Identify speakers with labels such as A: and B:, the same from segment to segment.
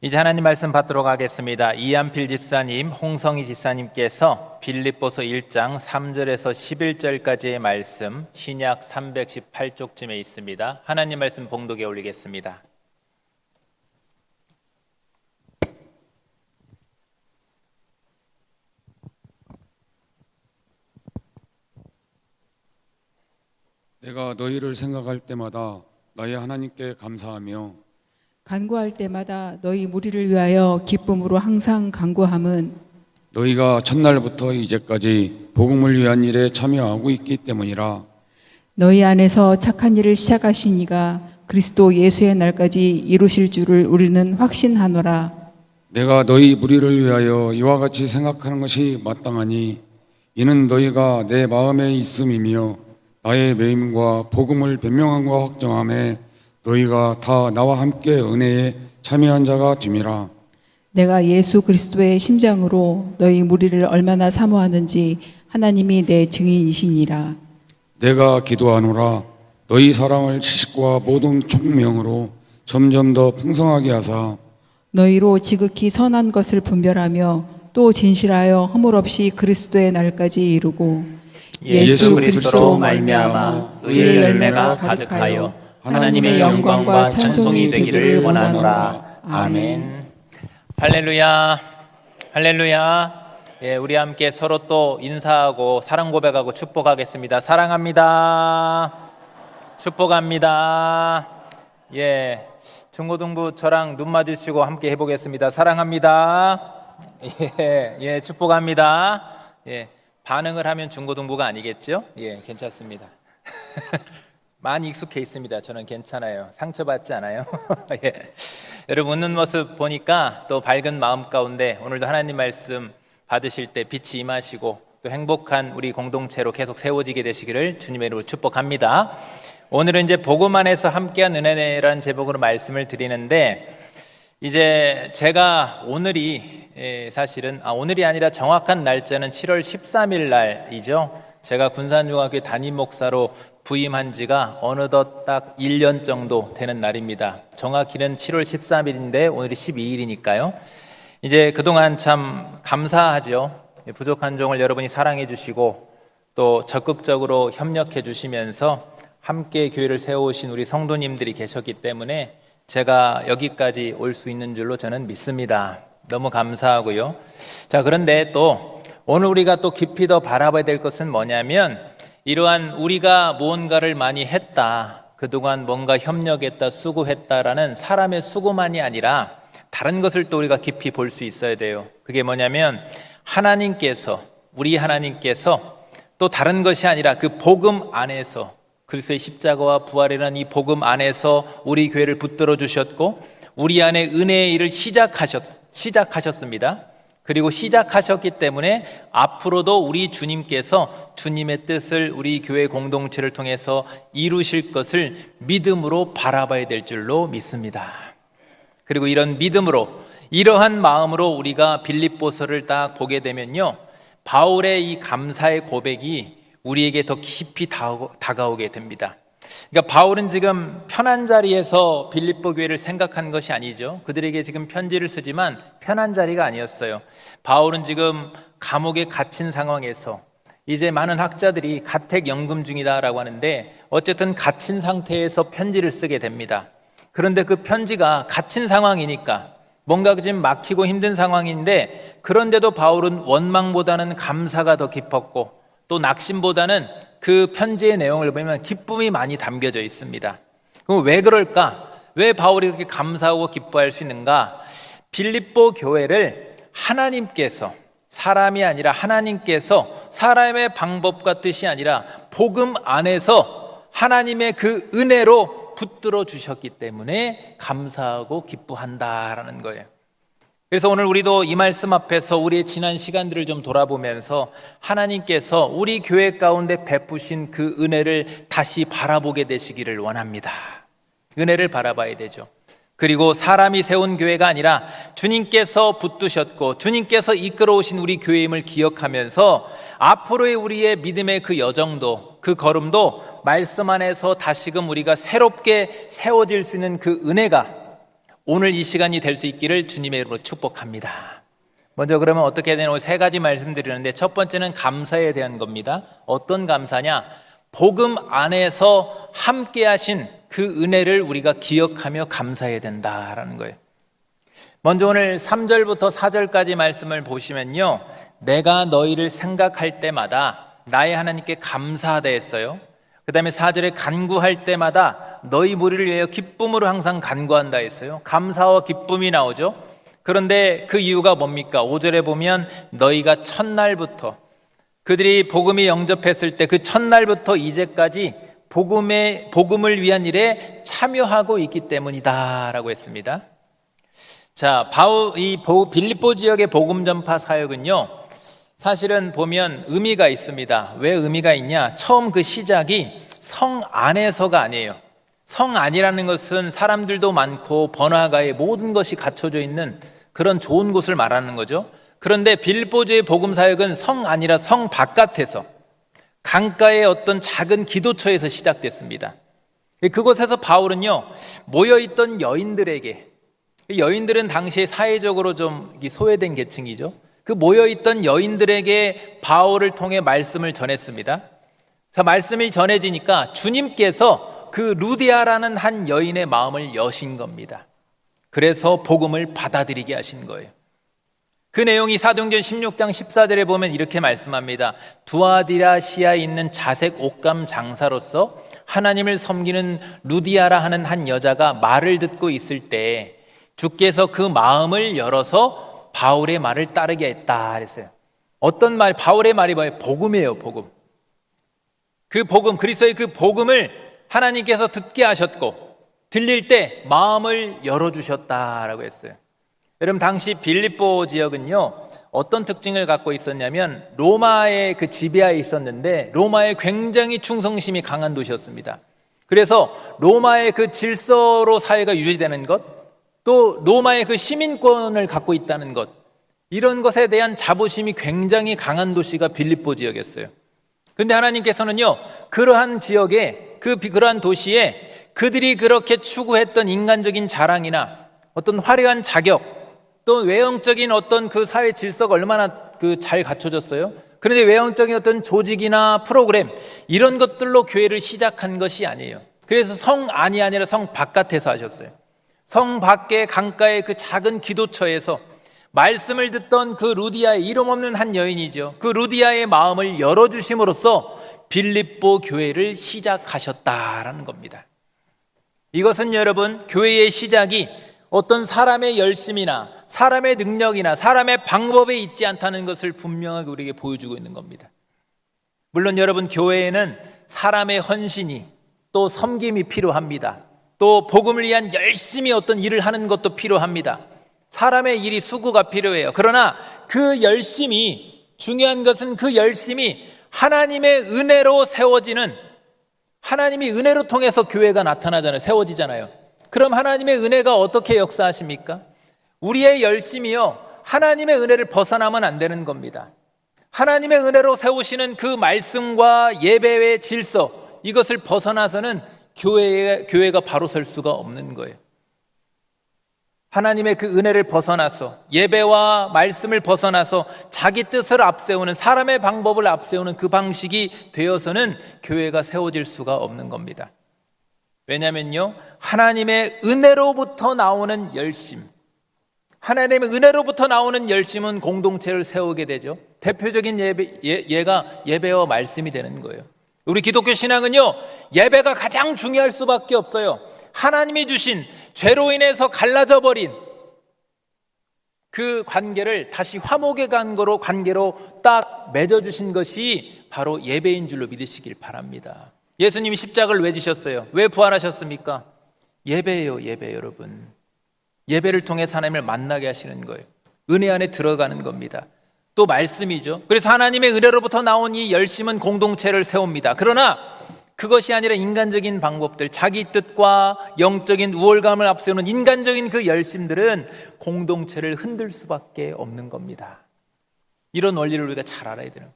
A: 이제 하나님 말씀 받도록 하겠습니다. 이한필 집사님, 홍성희 집사님께서 빌립보서 1장 3절에서 11절까지의 말씀, 신약 318쪽쯤에 있습니다. 하나님 말씀 봉독에 올리겠습니다.
B: 내가 너희를 생각할 때마다 나의 하나님께 감사하며
C: 간구할 때마다 너희 무리를 위하여 기쁨으로 항상 간구함은
B: 너희가 첫날부터 이제까지 복음을 위한 일에 참여하고 있기 때문이라.
C: 너희 안에서 착한 일을 시작하신 이가 그리스도 예수의 날까지 이루실 줄을 우리는 확신하노라.
B: 내가 너희 무리를 위하여 이와 같이 생각하는 것이 마땅하니 이는 너희가 내 마음에 있음이며 나의 매임과 복음을 변명함과 확정함에 너희가 다 나와 함께 은혜에 참여한 자가 됨이라.
C: 내가 예수 그리스도의 심장으로 너희 무리를 얼마나 사모하는지 하나님이 내 증인이시니라.
B: 내가 기도하노라. 너희 사랑을 지식과 모든 총명으로 점점 더 풍성하게 하사
C: 너희로 지극히 선한 것을 분별하며 또 진실하여 허물 없이 그리스도의 날까지 이루고
A: 예수 그리스도로 말미암아 의의 열매가 가득하여 하나님의 영광과 찬송이 되기를 원하노라. 아멘. 할렐루야, 할렐루야. 예, 우리 함께 서로 또 인사하고 사랑 고백하고 축복하겠습니다. 사랑합니다. 축복합니다. 예, 중고등부 저랑 눈 마주치고 함께 해보겠습니다. 사랑합니다. 예, 축복합니다. 예, 반응을 하면 중고등부가 아니겠죠? 예, 괜찮습니다. 많이 익숙해 있습니다. 저는 괜찮아요. 상처받지 않아요. 예. 여러분 웃는 모습 보니까 또 밝은 마음 가운데 오늘도 하나님 말씀 받으실 때 빛이 임하시고 또 행복한 우리 공동체로 계속 세워지게 되시기를 주님의 이름으로 축복합니다. 오늘은 이제 복음 안에서 함께한 은혜라는 제목으로 말씀을 드리는데, 이제 제가 오늘이 사실은 오늘이 아니라 정확한 날짜는 7월 13일 날이죠. 제가 군산중학교 담임 목사로 부임한 지가 어느덧 딱 1년 정도 되는 날입니다. 정확히는 7월 13일인데 오늘이 12일이니까요. 이제 그동안 참 감사하죠. 부족한 종을 여러분이 사랑해 주시고 또 적극적으로 협력해 주시면서 함께 교회를 세워오신 우리 성도님들이 계셨기 때문에 제가 여기까지 올 수 있는 줄로 저는 믿습니다. 너무 감사하고요. 자, 그런데 또 오늘 우리가 또 깊이 더 바라봐야 될 것은 뭐냐면, 이러한 우리가 무언가를 많이 했다, 그동안 뭔가 협력했다, 수고했다라는 사람의 수고만이 아니라 다른 것을 또 우리가 깊이 볼 수 있어야 돼요. 그게 뭐냐면 하나님께서, 우리 하나님께서 또 다른 것이 아니라 그 복음 안에서, 그리스도의 십자가와 부활이라는 이 복음 안에서 우리 교회를 붙들어 주셨고 우리 안에 은혜의 일을 시작하셨습니다. 그리고 시작하셨기 때문에 앞으로도 우리 주님께서 주님의 뜻을 우리 교회 공동체를 통해서 이루실 것을 믿음으로 바라봐야 될 줄로 믿습니다. 그리고 이런 믿음으로, 이러한 마음으로 우리가 빌립보서를 딱 보게 되면요, 바울의 이 감사의 고백이 우리에게 더 깊이 다가오게 됩니다. 그러니까 바울은 지금 편한 자리에서 빌립보 교회를 생각한 것이 아니죠. 그들에게 지금 편지를 쓰지만 편한 자리가 아니었어요. 바울은 지금 감옥에 갇힌 상황에서, 이제 많은 학자들이 가택연금 중이다라고 하는데 어쨌든 갇힌 상태에서 편지를 쓰게 됩니다. 그런데 그 편지가 갇힌 상황이니까 뭔가 지금 막히고 힘든 상황인데, 그런데도 바울은 원망보다는 감사가 더 깊었고 또 낙심보다는 그 편지의 내용을 보면 기쁨이 많이 담겨져 있습니다. 그럼 왜 그럴까? 왜 바울이 그렇게 감사하고 기뻐할 수 있는가? 빌립보 교회를 하나님께서, 사람이 아니라 하나님께서 사람의 방법과 뜻이 아니라 복음 안에서 하나님의 그 은혜로 붙들어 주셨기 때문에 감사하고 기뻐한다라는 거예요. 그래서 오늘 우리도 이 말씀 앞에서 우리의 지난 시간들을 좀 돌아보면서 하나님께서 우리 교회 가운데 베푸신 그 은혜를 다시 바라보게 되시기를 원합니다. 은혜를 바라봐야 되죠. 그리고 사람이 세운 교회가 아니라 주님께서 붙드셨고 주님께서 이끌어 오신 우리 교회임을 기억하면서 앞으로의 우리의 믿음의 그 여정도, 그 걸음도 말씀 안에서 다시금 우리가 새롭게 세워질 수 있는 그 은혜가 오늘 이 시간이 될 수 있기를 주님의 이름으로 축복합니다. 먼저 그러면 어떻게 해야 되나 세 가지 말씀드리는데, 첫 번째는 감사에 대한 겁니다. 어떤 감사냐? 복음 안에서 함께 하신 그 은혜를 우리가 기억하며 감사해야 된다라는 거예요. 먼저 오늘 3절부터 4절까지 말씀을 보시면요, 내가 너희를 생각할 때마다 나의 하나님께 감사하다 했어요. 그 다음에 4절에 간구할 때마다 너희 무리를 위하여 기쁨으로 항상 간구한다 했어요. 감사와 기쁨이 나오죠. 그런데 그 이유가 뭡니까? 5절에 보면 너희가 첫날부터, 그들이 복음이 영접했을 때 그 첫날부터 이제까지 복음을 위한 일에 참여하고 있기 때문이다 라고 했습니다. 자, 빌립보 지역의 복음 전파 사역은요, 사실은 보면 의미가 있습니다. 왜 의미가 있냐? 처음 그 시작이 성 안에서가 아니에요. 성 안이라는 것은 사람들도 많고 번화가에 모든 것이 갖춰져 있는 그런 좋은 곳을 말하는 거죠. 그런데 빌립보주의 복음 사역은 성 안이라 성 바깥에서, 강가의 어떤 작은 기도처에서 시작됐습니다. 그곳에서 바울은요, 모여있던 여인들에게, 여인들은 당시에 사회적으로 좀 소외된 계층이죠. 그 모여있던 여인들에게 바울을 통해 말씀을 전했습니다. 그 말씀이 전해지니까 주님께서 그 루디아라는 한 여인의 마음을 여신 겁니다. 그래서 복음을 받아들이게 하신 거예요. 그 내용이 사도행전 16장 14절에 보면 이렇게 말씀합니다. 두아디라시아에 있는 자색 옷감 장사로서 하나님을 섬기는 루디아라 하는 한 여자가 말을 듣고 있을 때 주께서 그 마음을 열어서 바울의 말을 따르게 했다 그랬어요. 어떤 말? 바울의 말이 뭐예요? 복음이에요. 복음. 그 복음, 그리스도의 그 복음을 하나님께서 듣게 하셨고 들릴 때 마음을 열어주셨다라고 했어요. 여러분, 당시 빌립보 지역은요, 어떤 특징을 갖고 있었냐면 로마의 그 지배하에 있었는데 로마에 굉장히 충성심이 강한 도시였습니다. 그래서 로마의 그 질서로 사회가 유지되는 것, 또 로마의 그 시민권을 갖고 있다는 것, 이런 것에 대한 자부심이 굉장히 강한 도시가 빌립보 지역이었어요. 그런데 하나님께서는요, 그러한 지역에, 그러한 도시에 그들이 그렇게 추구했던 인간적인 자랑이나 어떤 화려한 자격, 또 외형적인 어떤 그 사회 질서가 얼마나 잘 갖춰졌어요. 그런데 외형적인 어떤 조직이나 프로그램, 이런 것들로 교회를 시작한 것이 아니에요. 그래서 성 안이 아니라 성 바깥에서 하셨어요. 성 밖의 강가의 그 작은 기도처에서 말씀을 듣던 그 루디아의, 이름 없는 한 여인이죠, 그 루디아의 마음을 열어주심으로써 빌립보 교회를 시작하셨다라는 겁니다. 이것은 여러분, 교회의 시작이 어떤 사람의 열심이나 사람의 능력이나 사람의 방법에 있지 않다는 것을 분명하게 우리에게 보여주고 있는 겁니다. 물론 여러분, 교회에는 사람의 헌신이, 또 섬김이 필요합니다. 또 복음을 위한 열심히 어떤 일을 하는 것도 필요합니다. 사람의 일이 수고가 필요해요. 그러나 그 열심이, 중요한 것은 그 열심이 하나님의 은혜로 세워지는, 하나님이 은혜로 통해서 교회가 나타나잖아요. 세워지잖아요. 그럼 하나님의 은혜가 어떻게 역사하십니까? 우리의 열심이요, 하나님의 은혜를 벗어나면 안 되는 겁니다. 하나님의 은혜로 세우시는 그 말씀과 예배의 질서, 이것을 벗어나서는 교회가 바로 설 수가 없는 거예요. 하나님의 그 은혜를 벗어나서, 예배와 말씀을 벗어나서 자기 뜻을 앞세우는, 사람의 방법을 앞세우는 그 방식이 되어서는 교회가 세워질 수가 없는 겁니다. 왜냐면요, 하나님의 은혜로부터 나오는 열심, 하나님의 은혜로부터 나오는 열심은 공동체를 세우게 되죠. 대표적인 예가 예배와 말씀이 되는 거예요. 우리 기독교 신앙은요, 예배가 가장 중요할 수밖에 없어요. 하나님이 주신, 죄로 인해서 갈라져 버린 그 관계를 다시 화목의 관계로 딱 맺어주신 것이 바로 예배인 줄로 믿으시길 바랍니다. 예수님이 십자가를 왜 지셨어요? 왜 부활하셨습니까? 예배예요. 예배. 여러분, 예배를 통해 하나님을 만나게 하시는 거예요. 은혜 안에 들어가는 겁니다. 또 말씀이죠. 그래서 하나님의 은혜로부터 나온 이 열심은 공동체를 세웁니다. 그러나 그것이 아니라 인간적인 방법들, 자기 뜻과 영적인 우월감을 앞세우는 인간적인 그 열심들은 공동체를 흔들 수밖에 없는 겁니다. 이런 원리를 우리가 잘 알아야 되는,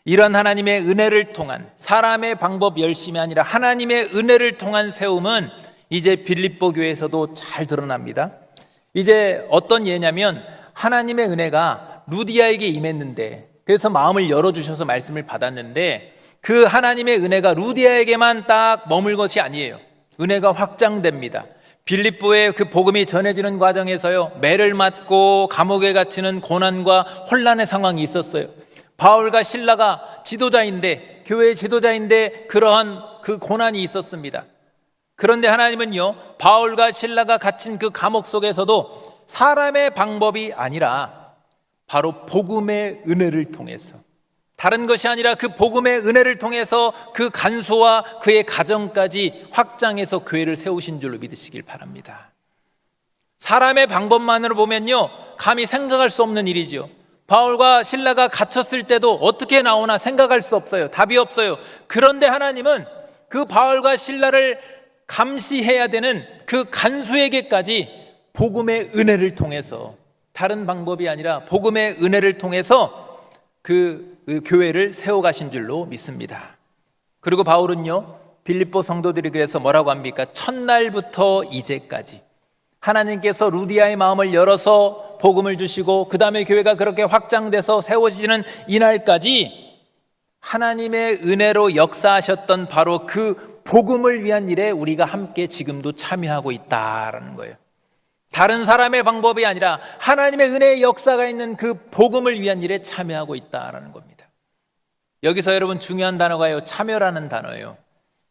A: 이런 하나님의 은혜를 통한, 사람의 방법 열심이 아니라 하나님의 은혜를 통한 세움은 이제 빌립보 교회에서도 잘 드러납니다. 이제 어떤 예냐면 하나님의 은혜가 루디아에게 임했는데, 그래서 마음을 열어주셔서 말씀을 받았는데, 그 하나님의 은혜가 루디아에게만 딱 머물 것이 아니에요. 은혜가 확장됩니다. 빌립보의 그 복음이 전해지는 과정에서요, 매를 맞고 감옥에 갇히는 고난과 혼란의 상황이 있었어요. 바울과 실라가 지도자인데, 교회의 지도자인데 그러한 그 고난이 있었습니다. 그런데 하나님은요, 바울과 실라가 갇힌 그 감옥 속에서도 사람의 방법이 아니라 바로 복음의 은혜를 통해서, 다른 것이 아니라 그 복음의 은혜를 통해서 그 간수와 그의 가정까지 확장해서 교회를 세우신 줄로 믿으시길 바랍니다. 사람의 방법만으로 보면요, 감히 생각할 수 없는 일이죠. 바울과 실라가 갇혔을 때도 어떻게 나오나 생각할 수 없어요. 답이 없어요. 그런데 하나님은 그 바울과 실라를 감시해야 되는 그 간수에게까지 복음의 은혜를 통해서, 다른 방법이 아니라 복음의 은혜를 통해서 그 교회를 세워가신 줄로 믿습니다. 그리고 바울은요, 빌립보 성도들이 그래서 뭐라고 합니까? 첫날부터 이제까지 하나님께서 루디아의 마음을 열어서 복음을 주시고, 그 다음에 교회가 그렇게 확장돼서 세워지는 이날까지 하나님의 은혜로 역사하셨던 바로 그 복음을 위한 일에 우리가 함께 지금도 참여하고 있다라는 거예요. 다른 사람의 방법이 아니라 하나님의 은혜의 역사가 있는 그 복음을 위한 일에 참여하고 있다라는 겁니다. 여기서 여러분 중요한 단어가요, 참여라는 단어예요.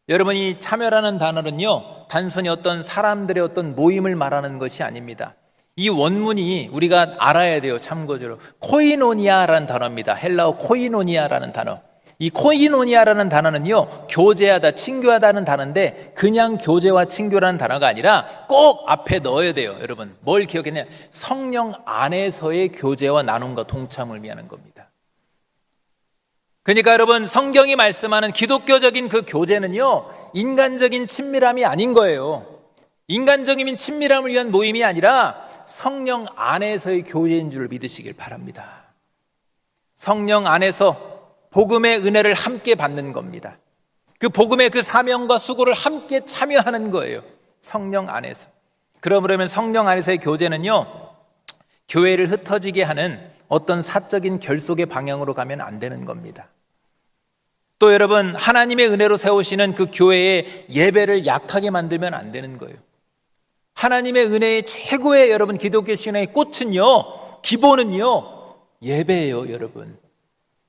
A: 여러분, 이 참여라는 단어는요, 단순히 어떤 사람들의 어떤 모임을 말하는 것이 아닙니다. 이 원문이 우리가 알아야 돼요. 참고적으로 코이노니아라는 단어입니다. 헬라어 코이노니아라는 단어. 이 코이노니아라는 단어는요, 교제하다, 친교하다는 단어인데, 그냥 교제와 친교라는 단어가 아니라 꼭 앞에 넣어야 돼요. 여러분, 뭘 기억했냐? 성령 안에서의 교제와 나눔과 동참을 의미하는 겁니다. 그러니까 여러분, 성경이 말씀하는 기독교적인 그 교제는요, 인간적인 친밀함이 아닌 거예요. 인간적인 친밀함을 위한 모임이 아니라 성령 안에서의 교제인 줄 믿으시길 바랍니다. 성령 안에서 복음의 은혜를 함께 받는 겁니다. 그 복음의 그 사명과 수고를 함께 참여하는 거예요. 성령 안에서. 그러면 성령 안에서의 교제는요, 교회를 흩어지게 하는 어떤 사적인 결속의 방향으로 가면 안 되는 겁니다. 또 여러분, 하나님의 은혜로 세우시는 그 교회의 예배를 약하게 만들면 안 되는 거예요. 하나님의 은혜의 최고의 여러분 기독교 신앙의 꽃은요, 기본은요, 예배예요, 여러분.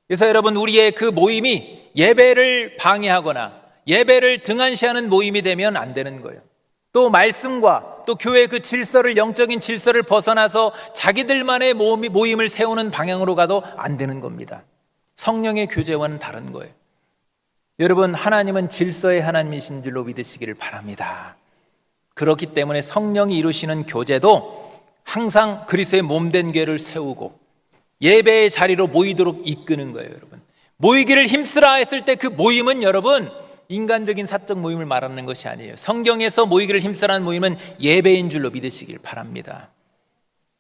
A: 그래서 여러분, 우리의 그 모임이 예배를 방해하거나 예배를 등한시하는 모임이 되면 안 되는 거예요. 또 말씀과 또 교회의 그 질서를, 영적인 질서를 벗어나서 자기들만의 모임을 세우는 방향으로 가도 안 되는 겁니다. 성령의 교제와는 다른 거예요. 여러분, 하나님은 질서의 하나님이신 줄로 믿으시기를 바랍니다. 그렇기 때문에 성령이 이루시는 교제도 항상 그리스도의 몸된 교회를 세우고 예배의 자리로 모이도록 이끄는 거예요. 여러분, 모이기를 힘쓰라 했을 때 그 모임은 여러분 인간적인 사적 모임을 말하는 것이 아니에요. 성경에서 모이기를 힘쓰라는 모임은 예배인 줄로 믿으시길 바랍니다.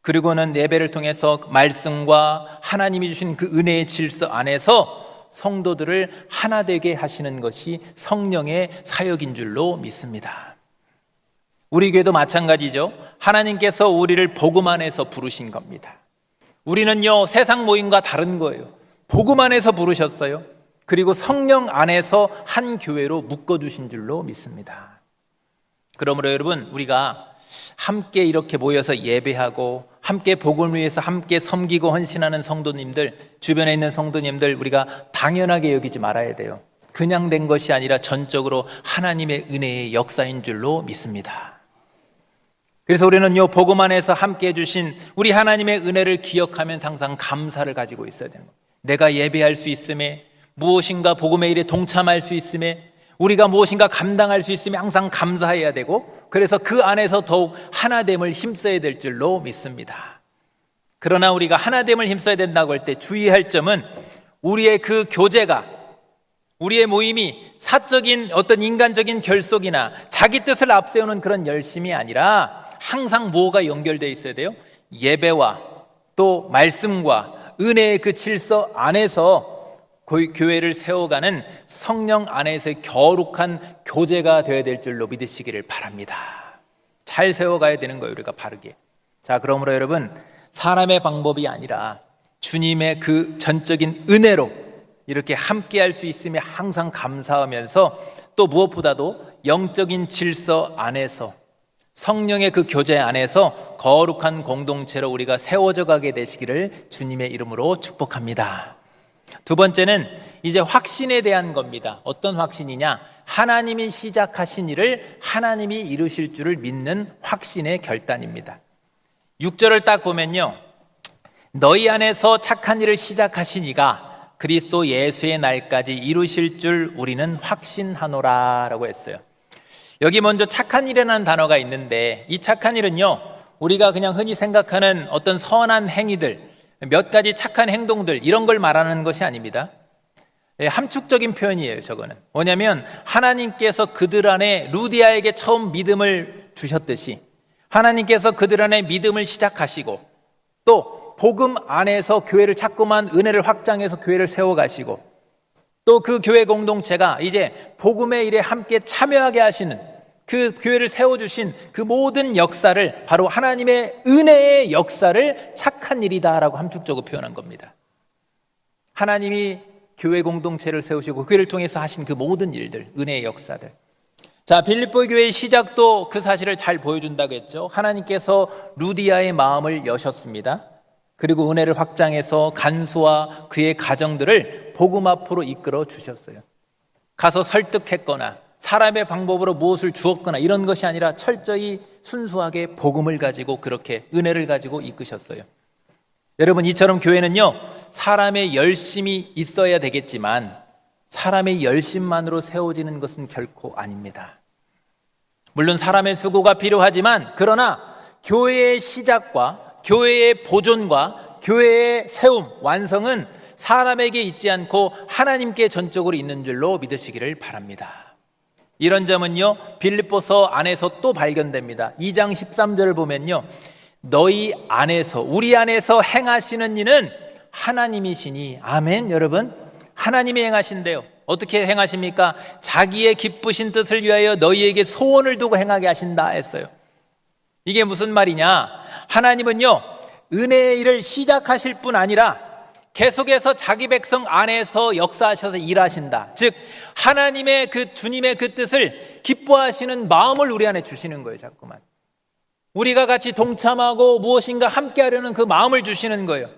A: 그리고는 예배를 통해서 말씀과 하나님이 주신 그 은혜의 질서 안에서 성도들을 하나 되게 하시는 것이 성령의 사역인 줄로 믿습니다. 우리 교회도 마찬가지죠. 하나님께서 우리를 복음 안에서 부르신 겁니다. 우리는요, 세상 모임과 다른 거예요. 복음 안에서 부르셨어요. 그리고 성령 안에서 한 교회로 묶어주신 줄로 믿습니다. 그러므로 여러분, 우리가 함께 이렇게 모여서 예배하고 함께 복음을 위해서 함께 섬기고 헌신하는 성도님들, 주변에 있는 성도님들, 우리가 당연하게 여기지 말아야 돼요. 그냥 된 것이 아니라 전적으로 하나님의 은혜의 역사인 줄로 믿습니다. 그래서 우리는요, 복음 안에서 함께 해주신 우리 하나님의 은혜를 기억하면서 항상 감사를 가지고 있어야 되는 거예요. 내가 예배할 수 있음에, 무엇인가 복음의 일에 동참할 수 있음에, 우리가 무엇인가 감당할 수 있음에 항상 감사해야 되고, 그래서 그 안에서 더욱 하나됨을 힘써야 될 줄로 믿습니다. 그러나 우리가 하나됨을 힘써야 된다고 할 때 주의할 점은, 우리의 그 교제가, 우리의 모임이 사적인 어떤 인간적인 결속이나 자기 뜻을 앞세우는 그런 열심이 아니라 항상 뭐가 연결되어 있어야 돼요? 예배와 또 말씀과 은혜의 그 질서 안에서 교회를 세워가는 성령 안에서의 거룩한 교제가 되어야 될 줄로 믿으시기를 바랍니다. 잘 세워가야 되는 거예요, 우리가 바르게. 자, 그러므로 여러분, 사람의 방법이 아니라 주님의 그 전적인 은혜로 이렇게 함께 할 수 있음에 항상 감사하면서, 또 무엇보다도 영적인 질서 안에서 성령의 그 교제 안에서 거룩한 공동체로 우리가 세워져 가게 되시기를 주님의 이름으로 축복합니다. 두 번째는 이제 확신에 대한 겁니다. 어떤 확신이냐? 하나님이 시작하신 일을 하나님이 이루실 줄을 믿는 확신의 결단입니다. 6절을 딱 보면요, 너희 안에서 착한 일을 시작하신 이가 그리스도 예수의 날까지 이루실 줄 우리는 확신하노라 라고 했어요. 여기 먼저 착한 일이라는 단어가 있는데, 이 착한 일은요, 우리가 그냥 흔히 생각하는 어떤 선한 행위들, 몇 가지 착한 행동들, 이런 걸 말하는 것이 아닙니다. 함축적인 표현이에요. 저거는 뭐냐면, 하나님께서 그들 안에 루디아에게 처음 믿음을 주셨듯이 하나님께서 그들 안에 믿음을 시작하시고, 또 복음 안에서 교회를 자꾸만 은혜를 확장해서 교회를 세워가시고, 또 그 교회 공동체가 이제 복음의 일에 함께 참여하게 하시는 그 교회를 세워주신 그 모든 역사를 바로 하나님의 은혜의 역사를 착한 일이다라고 함축적으로 표현한 겁니다. 하나님이 교회 공동체를 세우시고 교회를 통해서 하신 그 모든 일들, 은혜의 역사들. 자, 빌립보 교회의 시작도 그 사실을 잘 보여준다고 했죠. 하나님께서 루디아의 마음을 여셨습니다. 그리고 은혜를 확장해서 간수와 그의 가정들을 복음 앞으로 이끌어 주셨어요. 가서 설득했거나 사람의 방법으로 무엇을 주었거나 이런 것이 아니라 철저히 순수하게 복음을 가지고 그렇게 은혜를 가지고 이끄셨어요. 여러분, 이처럼 교회는요, 사람의 열심이 있어야 되겠지만 사람의 열심만으로 세워지는 것은 결코 아닙니다. 물론 사람의 수고가 필요하지만, 그러나 교회의 시작과 교회의 보존과 교회의 세움, 완성은 사람에게 있지 않고 하나님께 전적으로 있는 줄로 믿으시기를 바랍니다. 이런 점은요, 빌립보서 안에서 또 발견됩니다. 2장 13절을 보면요, 너희 안에서, 우리 안에서 행하시는 이는 하나님이시니. 아멘. 여러분, 하나님이 행하신대요. 어떻게 행하십니까? 자기의 기쁘신 뜻을 위하여 너희에게 소원을 두고 행하게 하신다 했어요. 이게 무슨 말이냐? 하나님은요, 은혜의 일을 시작하실 뿐 아니라 계속해서 자기 백성 안에서 역사하셔서 일하신다. 즉, 하나님의 그 주님의 그 뜻을 기뻐하시는 마음을 우리 안에 주시는 거예요. 자꾸만 우리가 같이 동참하고 무엇인가 함께 하려는 그 마음을 주시는 거예요.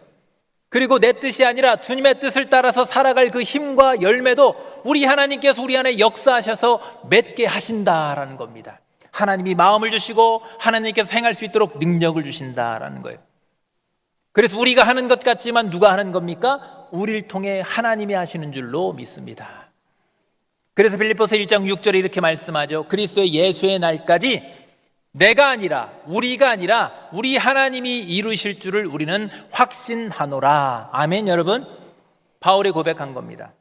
A: 그리고 내 뜻이 아니라 주님의 뜻을 따라서 살아갈 그 힘과 열매도 우리 하나님께서 우리 안에 역사하셔서 맺게 하신다라는 겁니다. 하나님이 마음을 주시고 하나님께서 행할 수 있도록 능력을 주신다라는 거예요. 그래서 우리가 하는 것 같지만 누가 하는 겁니까? 우리를 통해 하나님이 하시는 줄로 믿습니다. 그래서 빌립보서 1장 6절에 이렇게 말씀하죠. 그리스도의 예수의 날까지 내가 아니라, 우리가 아니라 우리 하나님이 이루실 줄을 우리는 확신하노라. 아멘. 여러분, 바울이 고백한 겁니다.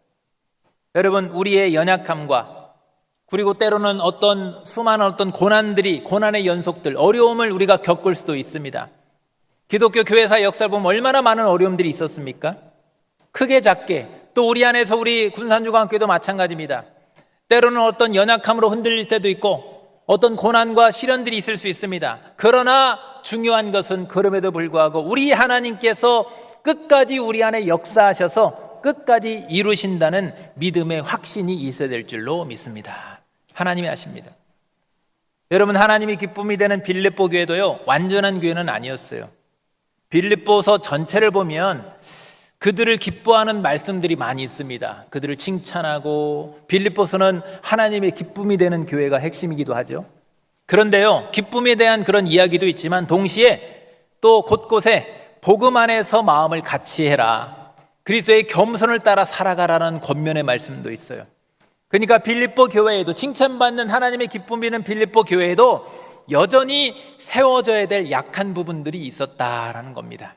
A: 여러분, 우리의 연약함과 그리고 때로는 어떤 수많은 어떤 고난의 연속들, 어려움을 우리가 겪을 수도 있습니다. 기독교 교회사 역사를 보면 얼마나 많은 어려움들이 있었습니까? 크게 작게. 또 우리 안에서 우리 군산주간교회도 마찬가지입니다. 때로는 어떤 연약함으로 흔들릴 때도 있고 어떤 고난과 시련들이 있을 수 있습니다. 그러나 중요한 것은 그럼에도 불구하고 우리 하나님께서 끝까지 우리 안에 역사하셔서 끝까지 이루신다는 믿음의 확신이 있어야 될 줄로 믿습니다. 하나님이 하십니다. 여러분, 하나님이 기쁨이 되는 빌립보 교회도요, 완전한 교회는 아니었어요. 빌립보서 전체를 보면 그들을 기뻐하는 말씀들이 많이 있습니다. 그들을 칭찬하고, 빌립보서는 하나님의 기쁨이 되는 교회가 핵심이기도 하죠. 그런데요, 기쁨에 대한 그런 이야기도 있지만 동시에 또 곳곳에 복음 안에서 마음을 같이 해라, 그리스도의 겸손을 따라 살아가라는 권면의 말씀도 있어요. 그러니까 빌립보 교회에도, 칭찬받는 하나님의 기쁨이 있는 빌립보 교회에도 여전히 세워져야 될 약한 부분들이 있었다라는 겁니다.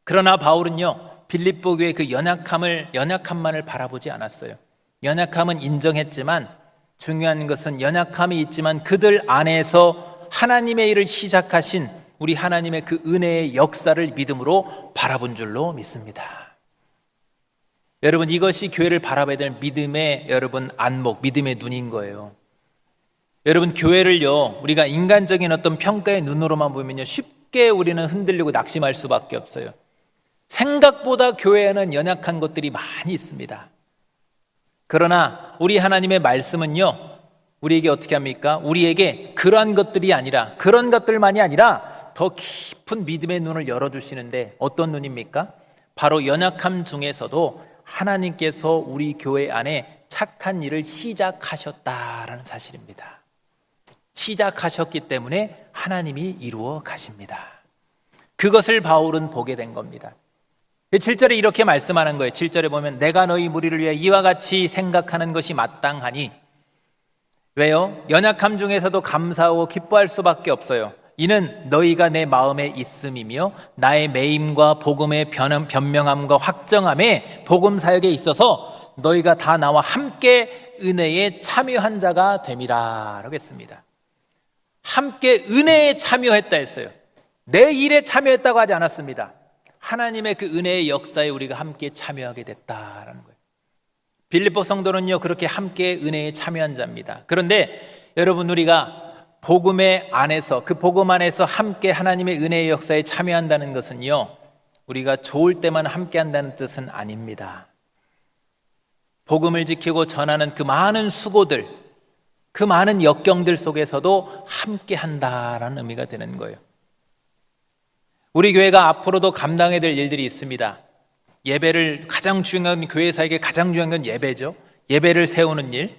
A: 그러나 바울은요, 빌립보 교회의 그 연약함만을 바라보지 않았어요. 연약함은 인정했지만 중요한 것은 연약함이 있지만 그들 안에서 하나님의 일을 시작하신 우리 하나님의 그 은혜의 역사를 믿음으로 바라본 줄로 믿습니다. 여러분, 이것이 교회를 바라봐야 될 믿음의 여러분 안목, 믿음의 눈인 거예요. 여러분, 교회를요, 우리가 인간적인 어떤 평가의 눈으로만 보면요, 쉽게 우리는 흔들리고 낙심할 수밖에 없어요. 생각보다 교회에는 연약한 것들이 많이 있습니다. 그러나 우리 하나님의 말씀은요, 우리에게 어떻게 합니까? 우리에게 그러한 것들이 아니라, 그런 것들만이 아니라 더 깊은 믿음의 눈을 열어주시는데, 어떤 눈입니까? 바로 연약함 중에서도 하나님께서 우리 교회 안에 착한 일을 시작하셨다라는 사실입니다. 시작하셨기 때문에 하나님이 이루어 가십니다. 그것을 바울은 보게 된 겁니다. 7절에 이렇게 말씀하는 거예요. 7절에 보면 내가 너희 무리를 위해 이와 같이 생각하는 것이 마땅하니, 왜요? 연약함 중에서도 감사하고 기뻐할 수밖에 없어요. 이는 너희가 내 마음에 있음이며 나의 매임과 복음의 변명함과 확정함에 복음 사역에 있어서 너희가 다 나와 함께 은혜에 참여한 자가 됨이라 라고 했습니다. 함께 은혜에 참여했다 했어요. 내 일에 참여했다고 하지 않았습니다. 하나님의 그 은혜의 역사에 우리가 함께 참여하게 됐다라는 거예요. 빌립보 성도는요, 그렇게 함께 은혜에 참여한 자입니다. 그런데 여러분, 우리가 복음의 안에서, 그 복음 안에서 함께 하나님의 은혜의 역사에 참여한다는 것은요, 우리가 좋을 때만 함께 한다는 뜻은 아닙니다. 복음을 지키고 전하는 그 많은 수고들, 그 많은 역경들 속에서도 함께 한다라는 의미가 되는 거예요. 우리 교회가 앞으로도 감당해야 될 일들이 있습니다. 예배를 가장 중요한, 교회사에게 가장 중요한 건 예배죠. 예배를 세우는 일,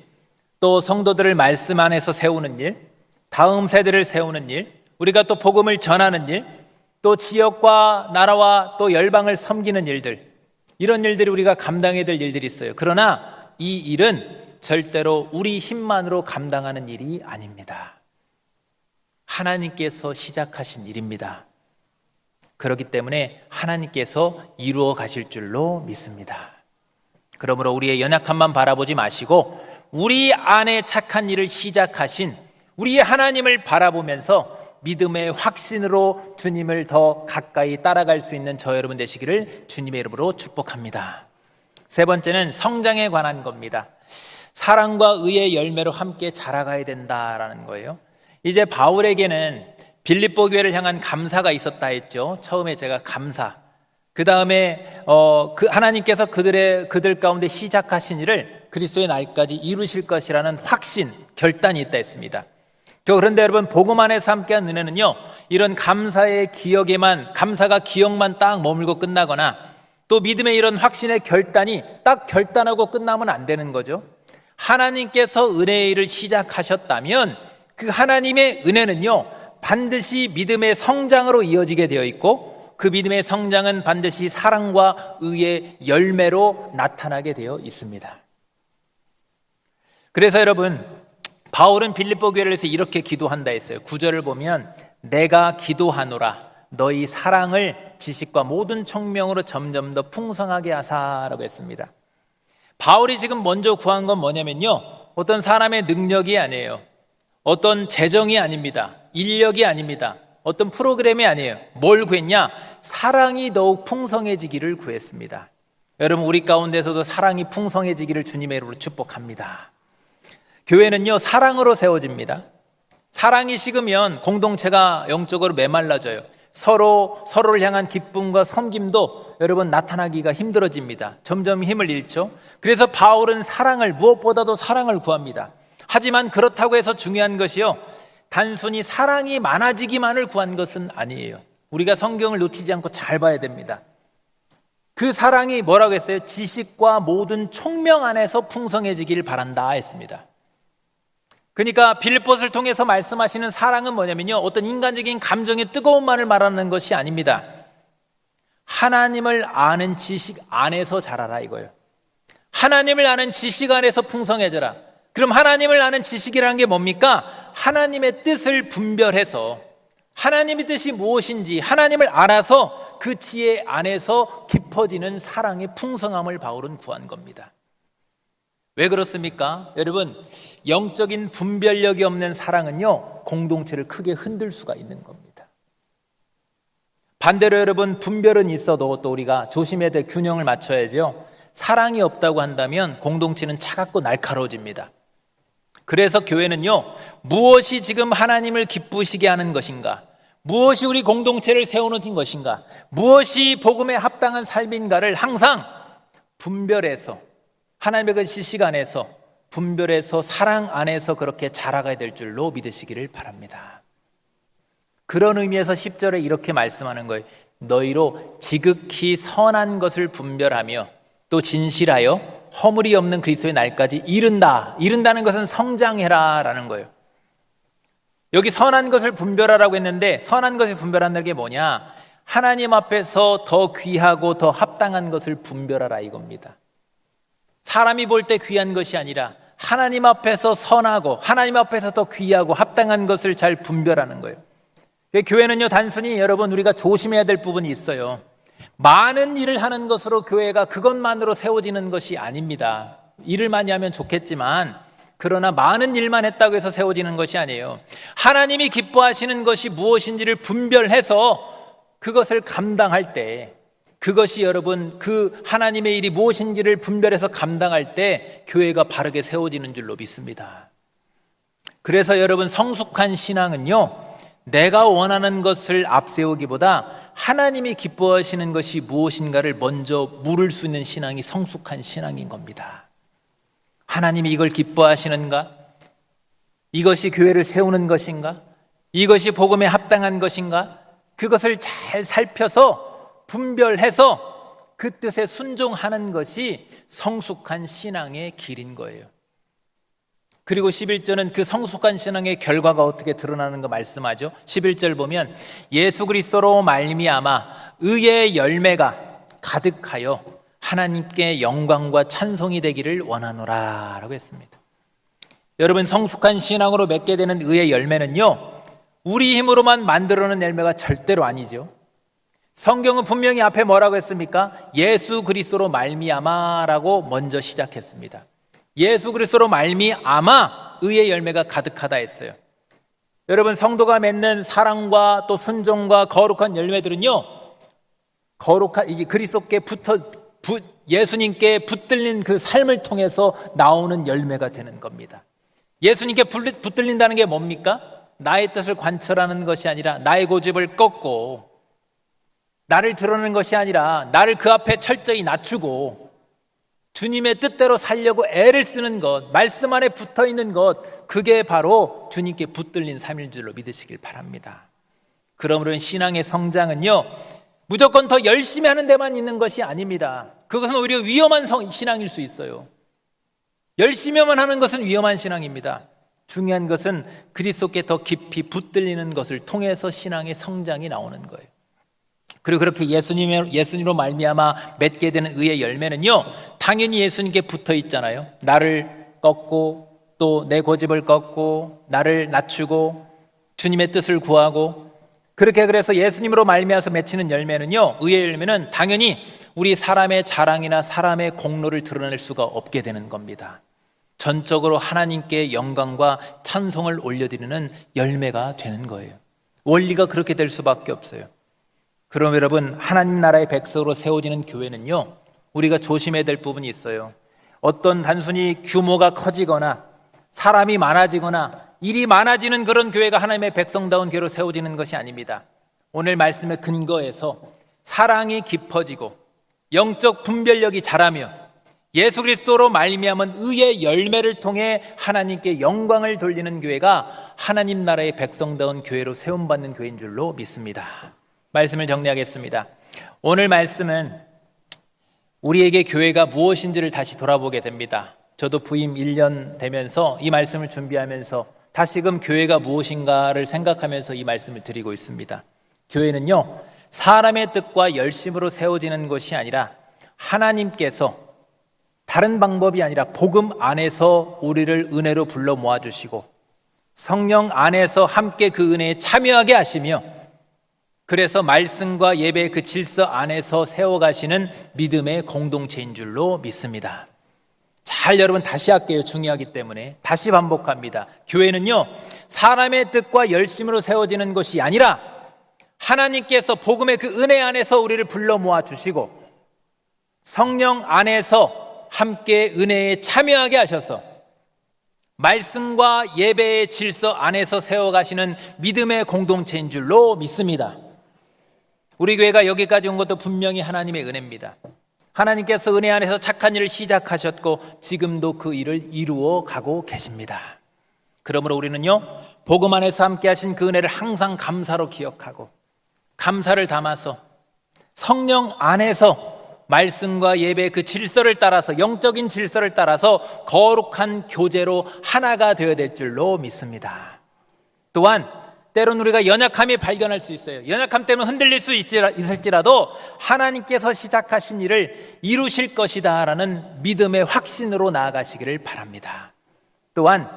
A: 또 성도들을 말씀 안에서 세우는 일, 다음 세대를 세우는 일, 우리가 또 복음을 전하는 일, 또 지역과 나라와 또 열방을 섬기는 일들, 이런 일들이 우리가 감당해야 될 일들이 있어요. 그러나 이 일은 절대로 우리 힘만으로 감당하는 일이 아닙니다. 하나님께서 시작하신 일입니다. 그렇기 때문에 하나님께서 이루어 가실 줄로 믿습니다. 그러므로 우리의 연약함만 바라보지 마시고 우리 안에 착한 일을 시작하신 우리의 하나님을 바라보면서 믿음의 확신으로 주님을 더 가까이 따라갈 수 있는 저 여러분 되시기를 주님의 이름으로 축복합니다. 세 번째는 성장에 관한 겁니다. 사랑과 의의 열매로 함께 자라가야 된다라는 거예요. 이제 바울에게는 빌립보 교회를 향한 감사가 있었다 했죠. 처음에 제가 감사, 그 다음에 그 하나님께서 그들 가운데 시작하신 일을 그리스도의 날까지 이루실 것이라는 확신, 결단이 있다 했습니다. 그런데 여러분, 복음 안에서 함께한 은혜는요, 이런 감사의 기억에만, 감사가 기억만 딱 머물고 끝나거나 또 믿음의 이런 확신의 결단이 딱 결단하고 끝나면 안 되는 거죠. 하나님께서 은혜의 일을 시작하셨다면 그 하나님의 은혜는요, 반드시 믿음의 성장으로 이어지게 되어 있고 그 믿음의 성장은 반드시 사랑과 의의 열매로 나타나게 되어 있습니다. 그래서 여러분, 바울은 빌립보 교회를 위해서 이렇게 기도한다 했어요. 9절을 보면 내가 기도하노라 너희 사랑을 지식과 모든 총명으로 점점 더 풍성하게 하사라고 했습니다. 바울이 지금 먼저 구한 건 뭐냐면요, 어떤 사람의 능력이 아니에요. 어떤 재정이 아닙니다. 인력이 아닙니다. 어떤 프로그램이 아니에요. 뭘 구했냐? 사랑이 더욱 풍성해지기를 구했습니다. 여러분, 우리 가운데서도 사랑이 풍성해지기를 주님의 이름으로 축복합니다. 교회는요, 사랑으로 세워집니다. 사랑이 식으면 공동체가 영적으로 메말라져요. 서로를 향한 기쁨과 섬김도 여러분 나타나기가 힘들어집니다. 점점 힘을 잃죠. 그래서 바울은 무엇보다도 사랑을 구합니다. 하지만 그렇다고 해서 중요한 것이요, 단순히 사랑이 많아지기만을 구한 것은 아니에요. 우리가 성경을 놓치지 않고 잘 봐야 됩니다. 그 사랑이 뭐라고 했어요? 지식과 모든 총명 안에서 풍성해지기를 바란다 했습니다. 그러니까 빌립보를 통해서 말씀하시는 사랑은 뭐냐면요, 어떤 인간적인 감정의 뜨거움만을 말하는 것이 아닙니다. 하나님을 아는 지식 안에서 자라라 이거예요. 하나님을 아는 지식 안에서 풍성해져라. 그럼 하나님을 아는 지식이라는 게 뭡니까? 하나님의 뜻을 분별해서 하나님의 뜻이 무엇인지 하나님을 알아서 그 지혜 안에서 깊어지는 사랑의 풍성함을 바울은 구한 겁니다. 왜 그렇습니까? 여러분, 영적인 분별력이 없는 사랑은요, 공동체를 크게 흔들 수가 있는 겁니다. 반대로 여러분, 분별은 있어도 또 우리가 조심해야 될 균형을 맞춰야죠. 사랑이 없다고 한다면 공동체는 차갑고 날카로워집니다. 그래서 교회는요, 무엇이 지금 하나님을 기쁘시게 하는 것인가, 무엇이 우리 공동체를 세우는 것인가, 무엇이 복음에 합당한 삶인가를 항상 분별해서, 하나님의 그 시간에서 분별해서 사랑 안에서 그렇게 자라가야 될 줄로 믿으시기를 바랍니다. 그런 의미에서 10절에 이렇게 말씀하는 거예요. 너희로 지극히 선한 것을 분별하며 또 진실하여 허물이 없는 그리스도의 날까지 이른다. 이른다는 것은 성장해라 라는 거예요. 여기 선한 것을 분별하라고 했는데, 선한 것을 분별한다는 게 뭐냐? 하나님 앞에서 더 귀하고 더 합당한 것을 분별하라 이겁니다. 사람이 볼 때 귀한 것이 아니라 하나님 앞에서 선하고 하나님 앞에서 더 귀하고 합당한 것을 잘 분별하는 거예요. 교회는요, 단순히 여러분 우리가 조심해야 될 부분이 있어요. 많은 일을 하는 것으로 교회가 그것만으로 세워지는 것이 아닙니다. 일을 많이 하면 좋겠지만, 그러나 많은 일만 했다고 해서 세워지는 것이 아니에요. 하나님이 기뻐하시는 것이 무엇인지를 분별해서 그것을 감당할 때, 그것이 여러분 그 하나님의 일이 무엇인지를 분별해서 감당할 때 교회가 바르게 세워지는 줄로 믿습니다. 그래서 여러분, 성숙한 신앙은요, 내가 원하는 것을 앞세우기보다 하나님이 기뻐하시는 것이 무엇인가를 먼저 물을 수 있는 신앙이 성숙한 신앙인 겁니다. 하나님이 이걸 기뻐하시는가? 이것이 교회를 세우는 것인가? 이것이 복음에 합당한 것인가? 그것을 잘 살펴서 분별해서 그 뜻에 순종하는 것이 성숙한 신앙의 길인 거예요. 그리고 11절은 그 성숙한 신앙의 결과가 어떻게 드러나는 거 말씀하죠. 11절 보면 예수 그리스도로 말미암아 의의 열매가 가득하여 하나님께 영광과 찬송이 되기를 원하노라 라고 했습니다. 여러분, 성숙한 신앙으로 맺게 되는 의의 열매는요, 우리 힘으로만 만들어낸 열매가 절대로 아니죠. 성경은 분명히 앞에 뭐라고 했습니까? 예수 그리스도로 말미암아라고 먼저 시작했습니다. 예수 그리스도로 말미암아 의의 열매가 가득하다 했어요. 여러분, 성도가 맺는 사랑과 또 순종과 거룩한 열매들은요, 거룩한 이게 그리스도께 예수님께 붙들린 그 삶을 통해서 나오는 열매가 되는 겁니다. 예수님께 붙들린다는 게 뭡니까? 나의 뜻을 관철하는 것이 아니라 나의 고집을 꺾고, 나를 드러내는 것이 아니라 나를 그 앞에 철저히 낮추고 주님의 뜻대로 살려고 애를 쓰는 것, 말씀 안에 붙어있는 것, 그게 바로 주님께 붙들린 삶인 줄로 믿으시길 바랍니다. 그러므로 신앙의 성장은요, 무조건 더 열심히 하는 데만 있는 것이 아닙니다. 그것은 오히려 위험한 신앙일 수 있어요. 열심히만 하는 것은 위험한 신앙입니다. 중요한 것은 그리스도께 더 깊이 붙들리는 것을 통해서 신앙의 성장이 나오는 거예요. 그리고 그렇게 예수님으로 말미암아 맺게 되는 의의 열매는요, 당연히 예수님께 붙어 있잖아요. 나를 꺾고 또 내 고집을 꺾고 나를 낮추고 주님의 뜻을 구하고, 그렇게 그래서 예수님으로 말미암아서 맺히는 열매는요, 의의 열매는 당연히 우리 사람의 자랑이나 사람의 공로를 드러낼 수가 없게 되는 겁니다. 전적으로 하나님께 영광과 찬송을 올려드리는 열매가 되는 거예요. 원리가 그렇게 될 수밖에 없어요. 그럼 여러분, 하나님 나라의 백성으로 세워지는 교회는요, 우리가 조심해야 될 부분이 있어요. 어떤 단순히 규모가 커지거나 사람이 많아지거나 일이 많아지는 그런 교회가 하나님의 백성다운 교회로 세워지는 것이 아닙니다. 오늘 말씀의 근거에서 사랑이 깊어지고 영적 분별력이 자라며 예수 그리스도로 말미암은 의의 열매를 통해 하나님께 영광을 돌리는 교회가 하나님 나라의 백성다운 교회로 세움받는 교회인 줄로 믿습니다. 말씀을 정리하겠습니다. 오늘 말씀은 우리에게 교회가 무엇인지를 다시 돌아보게 됩니다. 저도 부임 1년 되면서 이 말씀을 준비하면서 다시금 교회가 무엇인가를 생각하면서 이 말씀을 드리고 있습니다. 교회는요, 사람의 뜻과 열심으로 세워지는 것이 아니라 하나님께서 다른 방법이 아니라 복음 안에서 우리를 은혜로 불러 모아주시고 성령 안에서 함께 그 은혜에 참여하게 하시며, 그래서 말씀과 예배의 그 질서 안에서 세워가시는 믿음의 공동체인 줄로 믿습니다. 잘 여러분 다시 할게요. 중요하기 때문에 다시 반복합니다. 교회는요, 사람의 뜻과 열심으로 세워지는 것이 아니라 하나님께서 복음의 그 은혜 안에서 우리를 불러 모아주시고 성령 안에서 함께 은혜에 참여하게 하셔서 말씀과 예배의 질서 안에서 세워가시는 믿음의 공동체인 줄로 믿습니다. 우리 교회가 여기까지 온 것도 분명히 하나님의 은혜입니다. 하나님께서 은혜 안에서 착한 일을 시작하셨고 지금도 그 일을 이루어 가고 계십니다. 그러므로 우리는요, 복음 안에서 함께 하신 그 은혜를 항상 감사로 기억하고 감사를 담아서 성령 안에서 말씀과 예배의 그 질서를 따라서, 영적인 질서를 따라서 거룩한 교제로 하나가 되어야 될 줄로 믿습니다. 또한 때론 우리가 연약함이 발견할 수 있어요. 연약함 때문에 흔들릴 수 있을지라도 하나님께서 시작하신 일을 이루실 것이다 라는 믿음의 확신으로 나아가시기를 바랍니다. 또한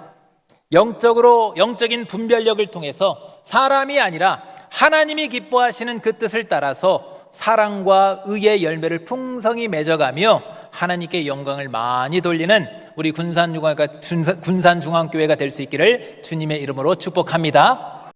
A: 영적인 분별력을 통해서 사람이 아니라 하나님이 기뻐하시는 그 뜻을 따라서 사랑과 의의 열매를 풍성히 맺어가며 하나님께 영광을 많이 돌리는 우리 군산중앙교회가 될 수 있기를 주님의 이름으로 축복합니다.